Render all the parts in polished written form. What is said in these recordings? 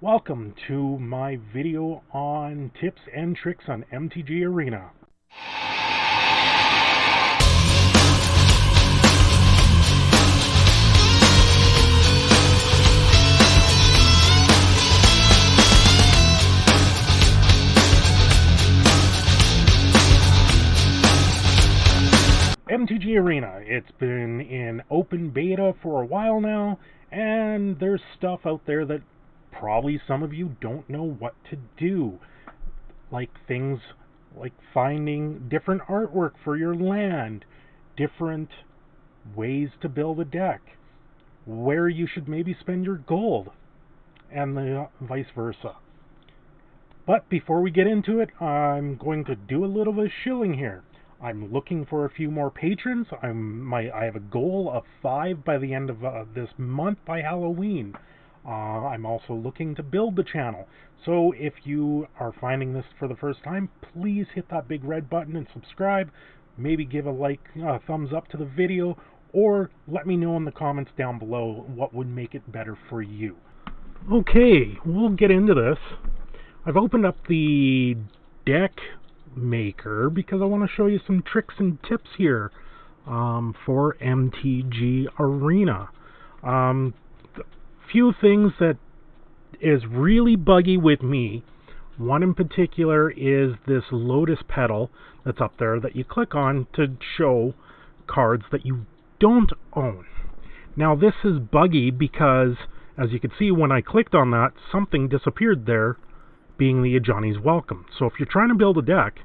Welcome to my video on tips and tricks on MTG Arena. MTG Arena, it's been in open beta for a while now, and there's stuff out there that probably some of you don't know what to do. Like things like finding different artwork for your land, different ways to build a deck, where you should maybe spend your gold, and the vice versa. But before we get into it, I'm going to do a little bit of shilling here. I'm looking for a few more patrons. I have a goal of 5 by the end of this month by Halloween. I'm also looking to build the channel. So if you are finding this for the first time, please hit that big red button and subscribe. Maybe give a thumbs up to the video, or let me know in the comments down below what would make it better for you. Okay, we'll get into this. I've opened up the deck maker because I want to show you some tricks and tips here for MTG Arena. Few things that is really buggy with me. One in particular is this Lotus Petal that's up there that you click on to show cards that you don't own. Now this is buggy because, as you can see, when I clicked on that, something disappeared there, being the Ajani's Welcome. So if you're trying to build a deck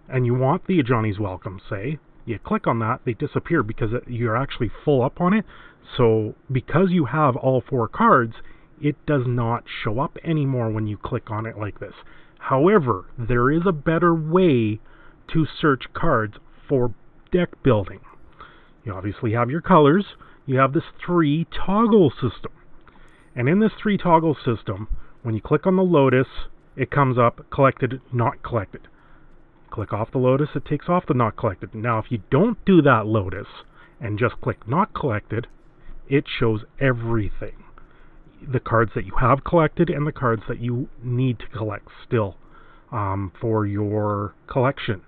and you want the Ajani's Welcome, say, you click on that, they disappear because you're actually full up on it. So because you have all 4 cards, it does not show up anymore when you click on it like this. However, there is a better way to search cards for deck building. You obviously have your colors. You have this 3 toggle system. And in this 3 toggle system, when you click on the Lotus, it comes up collected, not collected. Click off the Lotus, it takes off the not collected. Now if you don't do that Lotus and just click not collected, it shows everything. The cards that you have collected and the cards that you need to collect still for your collection.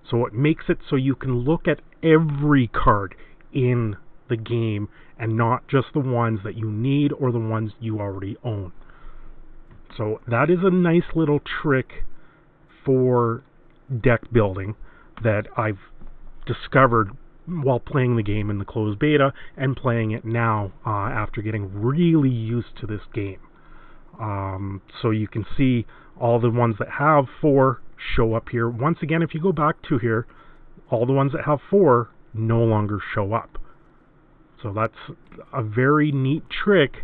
So it makes it so you can look at every card in the game and not just the ones that you need or the ones you already own. So that is a nice little trick for deck building that I've discovered while playing the game in the closed beta and playing it now after getting really used to this game. So you can see all the ones that have 4 show up here. Once again, if you go back to here, all the ones that have 4 no longer show up. So that's a very neat trick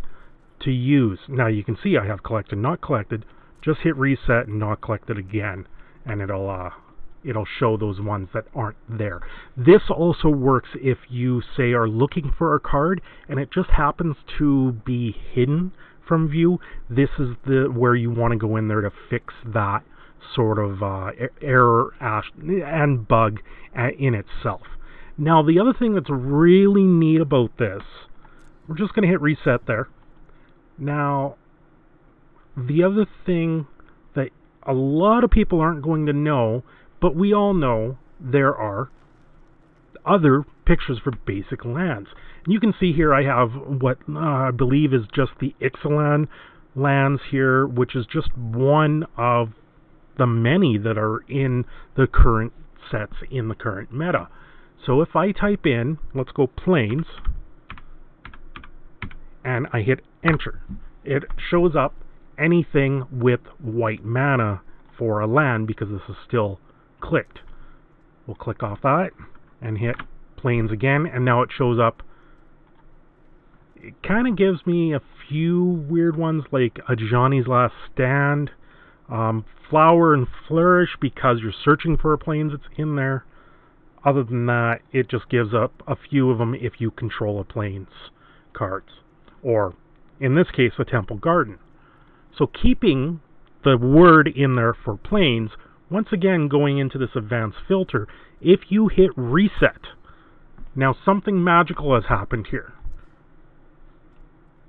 to use. Now you can see I have collected, not collected. Just hit reset and not collected again, and it'll show those ones that aren't there. This also works if you, say, are looking for a card and it just happens to be hidden from view. This is where you want to go in there to fix that sort of error and bug in itself. Now the other thing that's really neat about this, we're just going to hit reset there. Now the other thing that a lot of people aren't going to know, but we all know, there are other pictures for basic lands. And you can see here I have what I believe is just the Ixalan lands here, which is just one of the many that are in the current sets in the current meta. So if I type in, let's go Plains, and I hit enter, it shows up anything with white mana for a land because this is still clicked. We'll click off that and hit Plains again, and now it shows up. It kind of gives me a few weird ones like Ajani's Last Stand, Flower and Flourish because you're searching for a Plains that's in there. Other than that, it just gives up a few of them if you control a Plains cards, or in this case a Temple Garden. So keeping the word in there for Plains, once again going into this advanced filter, if you hit reset, now something magical has happened here.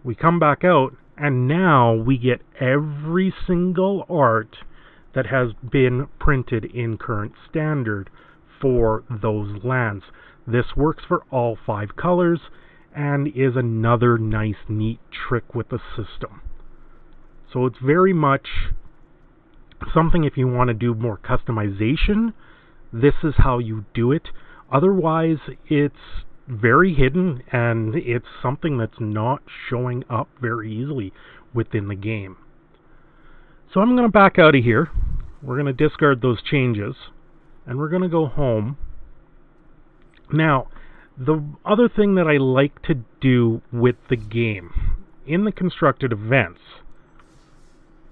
We come back out And now we get every single art that has been printed in current standard for those lands. This works for all 5 colors and is another nice, neat trick with the system. So it's very much something if you want to do more customization, this is how you do it. Otherwise, it's very hidden and it's something that's not showing up very easily within the game. So I'm going to back out of here. We're going to discard those changes and we're going to go home. Now, the other thing that I like to do with the game in the constructed events,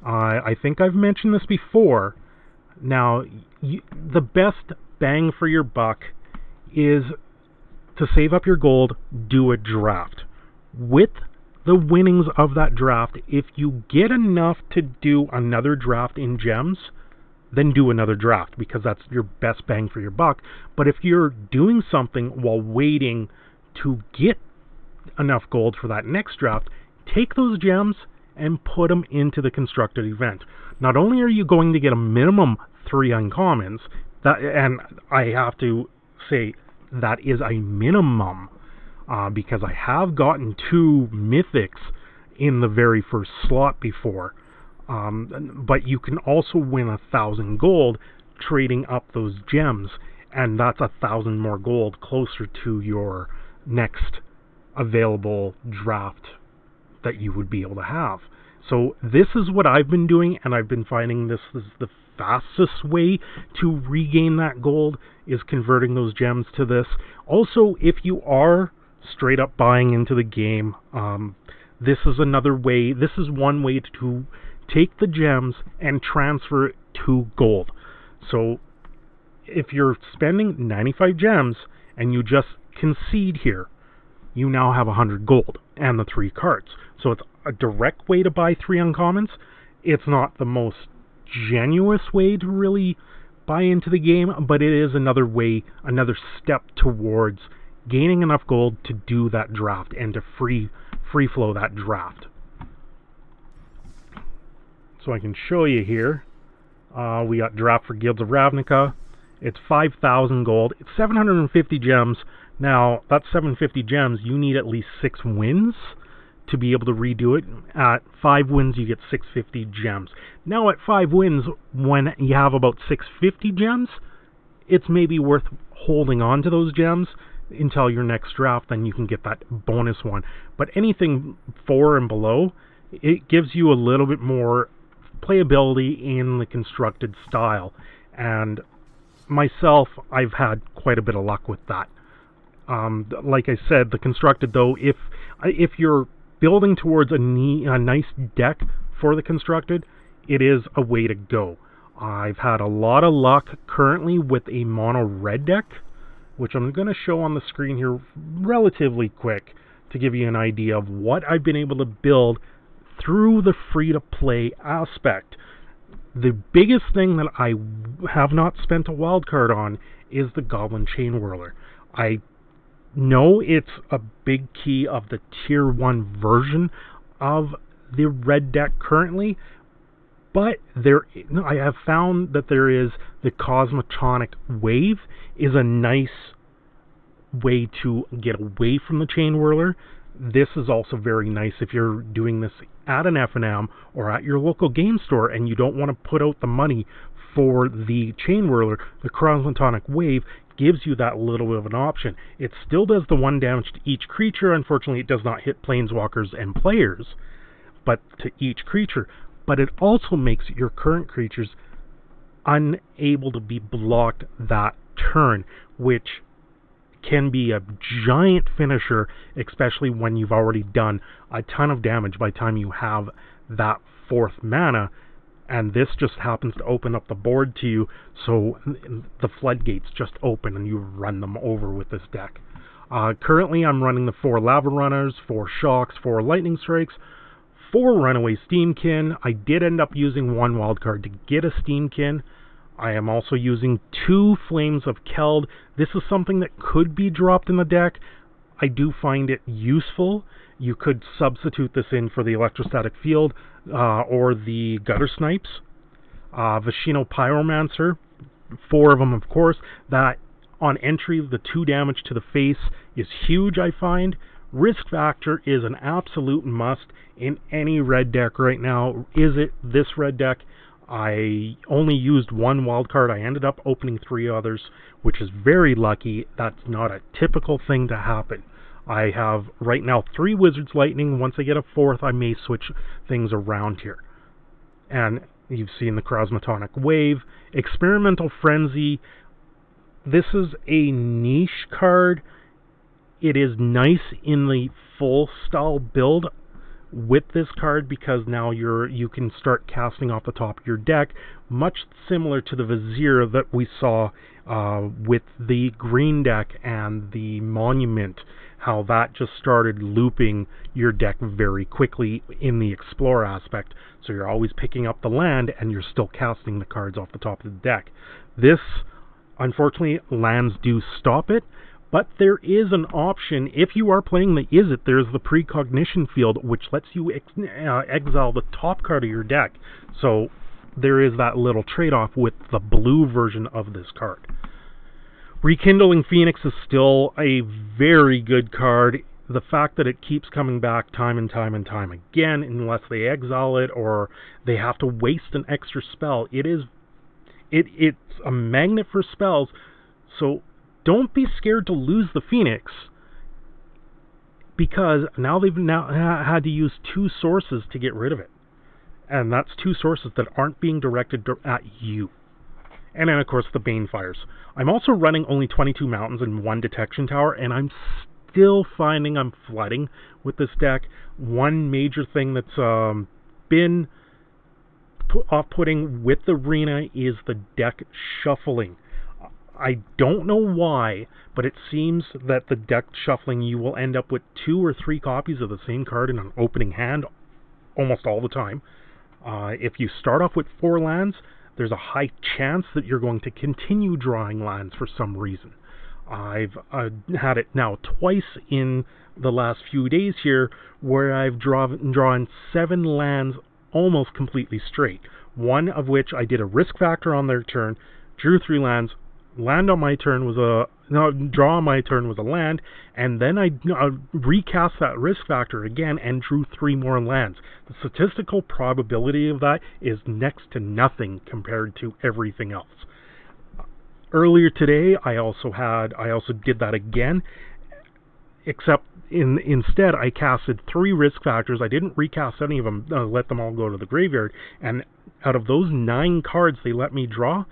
I think I've mentioned this before. Now, the best bang for your buck is to save up your gold, do a draft. With the winnings of that draft, if you get enough to do another draft in gems, then do another draft, because that's your best bang for your buck. But if you're doing something while waiting to get enough gold for that next draft, take those gems and put them into the constructed event. Not only are you going to get a minimum 3 uncommons, and I have to say that is a minimum, because I have gotten 2 mythics in the very first slot before. But you can also win 1,000 gold trading up those gems, and that's 1,000 more gold closer to your next available draft that you would be able to have. So this is what I've been doing, and I've been finding this is the fastest way to regain that gold, is converting those gems to this. Also, if you are straight up buying into the game, this is another way. This is one way to take the gems and transfer it to gold. So if you're spending 95 gems and you just concede here, you now have 100 gold and the 3 cards. So it's a direct way to buy 3 uncommons. It's not the most genuine way to really buy into the game, but it is another way, another step towards gaining enough gold to do that draft and to free flow that draft. So I can show you here. We got draft for Guilds of Ravnica. It's 5,000 gold. It's 750 gems. Now, that's 750 gems. You need at least 6 wins to be able to redo it. At 5 wins, you get 650 gems. Now, at 5 wins, when you have about 650 gems, it's maybe worth holding on to those gems until your next draft, then you can get that bonus one. But anything 4 and below, it gives you a little bit more playability in the constructed style. And myself, I've had quite a bit of luck with that. Like I said, the constructed, though, if you're building towards a nice deck for the constructed, it is a way to go. I've had a lot of luck currently with a mono red deck, which I'm going to show on the screen here relatively quick to give you an idea of what I've been able to build through the free-to-play aspect. The biggest thing that I have not spent a wild card on is the Goblin Chain Whirler. I know it's a big key of the Tier 1 version of the red deck currently, but I have found that there is the Cosmotronic Wave is a nice way to get away from the Chain Whirler. This is also very nice if you're doing this at an F&M or at your local game store and you don't want to put out the money for the Chain Whirler. The Cosmotronic Wave gives you that little bit of an option. It still does the 1 damage to each creature. Unfortunately, it does not hit planeswalkers and players, but to each creature. But it also makes your current creatures unable to be blocked that turn, which can be a giant finisher, especially when you've already done a ton of damage by the time you have that 4th mana, and this just happens to open up the board to you, so the floodgates just open and you run them over with this deck. Currently I'm running the 4 Lava Runners, 4 Shocks, 4 Lightning Strikes, 4 Runaway Steamkin. I did end up using 1 wildcard to get a Steamkin. I am also using 2 Flames of Keld. This is something that could be dropped in the deck. I do find it useful, You could substitute this in for the Electrostatic Field or the Gutter Snipes. Vashino Pyromancer, 4 of them, of course. That on entry, the 2 damage to the face is huge, I find. Risk Factor is an absolute must in any red deck right now. Is it this red deck? I only used 1 wild card. I ended up opening 3 others, which is very lucky. That's not a typical thing to happen. I have right now 3 Wizard's Lightning. Once I get a 4th, I may switch things around here. And you've seen the Cosmotonic Wave. Experimental Frenzy. This is a niche card. It is nice in the full style build with this card because now you can start casting off the top of your deck, much similar to the Vizier that we saw with the green deck and the Monument, how that just started looping your deck very quickly in the Explore aspect. So you're always picking up the land and you're still casting the cards off the top of the deck. This, unfortunately, lands do stop it. But there is an option. If you are playing the Izzet, there's the Precognition Field, which lets you exile the top card of your deck. So there is that little trade-off with the blue version of this card. Rekindling Phoenix is still a very good card. The fact that it keeps coming back time and time and time again, unless they exile it or they have to waste an extra spell, it's a magnet for spells. So don't be scared to lose the Phoenix, because now they've had to use 2 sources to get rid of it. And that's 2 sources that aren't being directed at you. And then, of course, the Banefires. I'm also running only 22 mountains and 1 detection tower, and I'm still finding I'm flooding with this deck. One major thing that's been off-putting with the Arena is the deck shuffling. I don't know why, but it seems that the deck shuffling, you will end up with 2 or 3 copies of the same card in an opening hand almost all the time. If you start off with 4 lands, there's a high chance that you're going to continue drawing lands for some reason. I've had it now twice in the last few days here where I've drawn 7 lands almost completely straight. One of which I did a Risk Factor on their turn, drew 3 lands, draw on my turn was a land, and then I recast that Risk Factor again and drew 3 more lands. The statistical probability of that is next to nothing compared to everything else. Earlier today, I also did that again, except instead I casted 3 Risk Factors. I didn't recast any of them, let them all go to the graveyard, and out of those 9 cards they let me draw,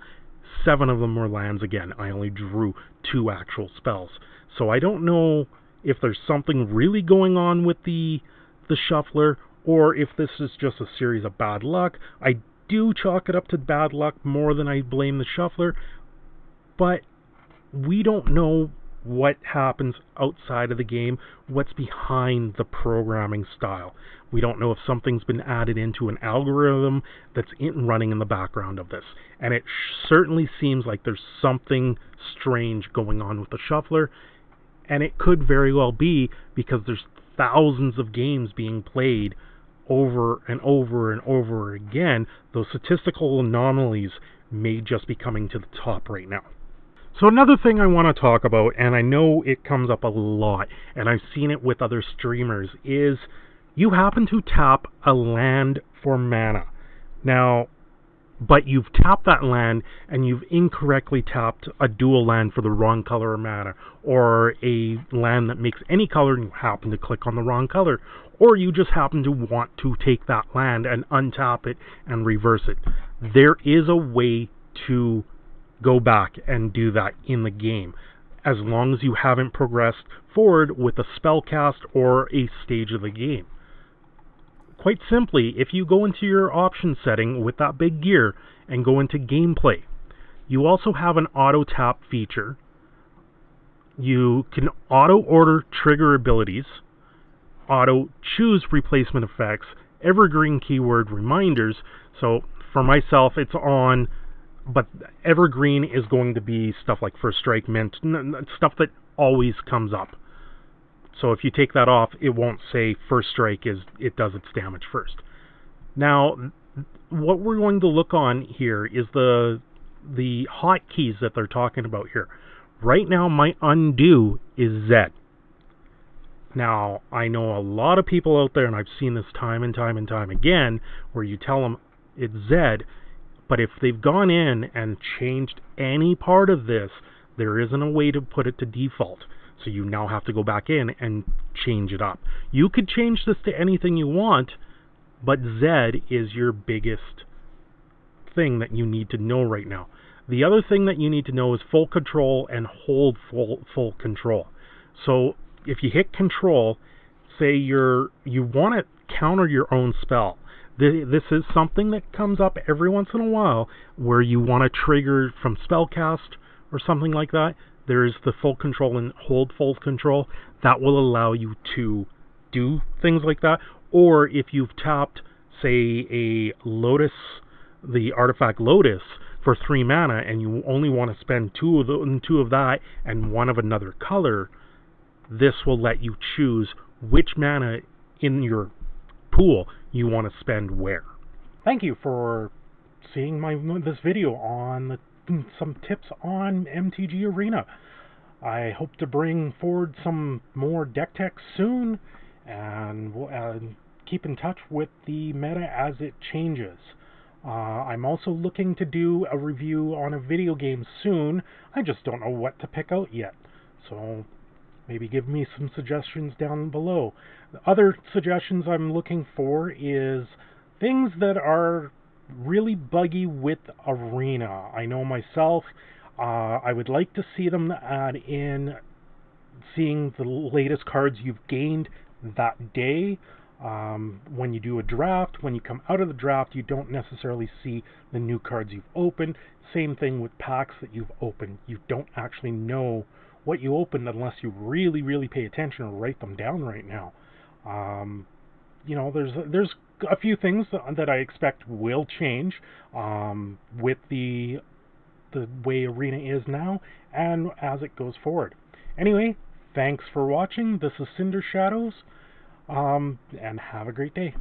7 of them were lands again. I only drew 2 actual spells. So I don't know if there's something really going on with the shuffler, or if this is just a series of bad luck. I do chalk it up to bad luck more than I blame the shuffler, but we don't know what happens outside of the game, what's behind the programming style. We don't know if something's been added into an algorithm that's running in the background of this. And it certainly seems like there's something strange going on with the shuffler, and it could very well be because there's thousands of games being played over and over and over again. Those statistical anomalies may just be coming to the top right now. So another thing I want to talk about, and I know it comes up a lot, and I've seen it with other streamers, is you happen to tap a land for mana. Now, but you've tapped that land and you've incorrectly tapped a dual land for the wrong color of mana, or a land that makes any color and you happen to click on the wrong color, or you just happen to want to take that land and untap it and reverse it. There is a way to go back and do that in the game, as long as you haven't progressed forward with a spell cast or a stage of the game. Quite simply, if you go into your option setting with that big gear and go into gameplay, you also have an auto tap feature. You can auto order trigger abilities, auto choose replacement effects, evergreen keyword reminders. So for myself, it's on, but evergreen is going to be stuff like First Strike Mint, stuff that always comes up. So if you take that off, it won't say first strike is it does its damage first. Now, what we're going to look on here is the hotkeys that they're talking about here. Right now, my undo is Z. Now, I know a lot of people out there, and I've seen this time and time and time again, where you tell them it's Z, but if they've gone in and changed any part of this, there isn't a way to put it to default. So you now have to go back in and change it up. You could change this to anything you want, but Z is your biggest thing that you need to know right now. The other thing that you need to know is full control and hold full control. So if you hit control, say you want to counter your own spell. This is something that comes up every once in a while where you want to trigger from spellcast or something like that. There is the full control and hold full control. That will allow you to do things like that. Or if you've tapped, say, a Lotus, the artifact Lotus, for 3 mana, and you only want to spend 2 of that and 1 of another color, this will let you choose which mana in your pool you want to spend where. Thank you for seeing this video on some tips on MTG Arena. I hope to bring forward some more deck tech soon, and we'll keep in touch with the meta as it changes. I'm also looking to do a review on a video game soon. I just don't know what to pick out yet, so maybe give me some suggestions down below. The other suggestions I'm looking for is things that are really buggy with Arena. I know myself, I would like to see them add in seeing the latest cards you've gained that day. When you do a draft, when you come out of the draft, you don't necessarily see the new cards you've opened. Same thing with packs that you've opened. You don't actually know what you opened unless you really, really pay attention or write them down right now. You know, there's a few things that I expect will change with the way Arena is now and as it goes forward. Anyway, thanks for watching. This is Cinder Shadows. And have a great day.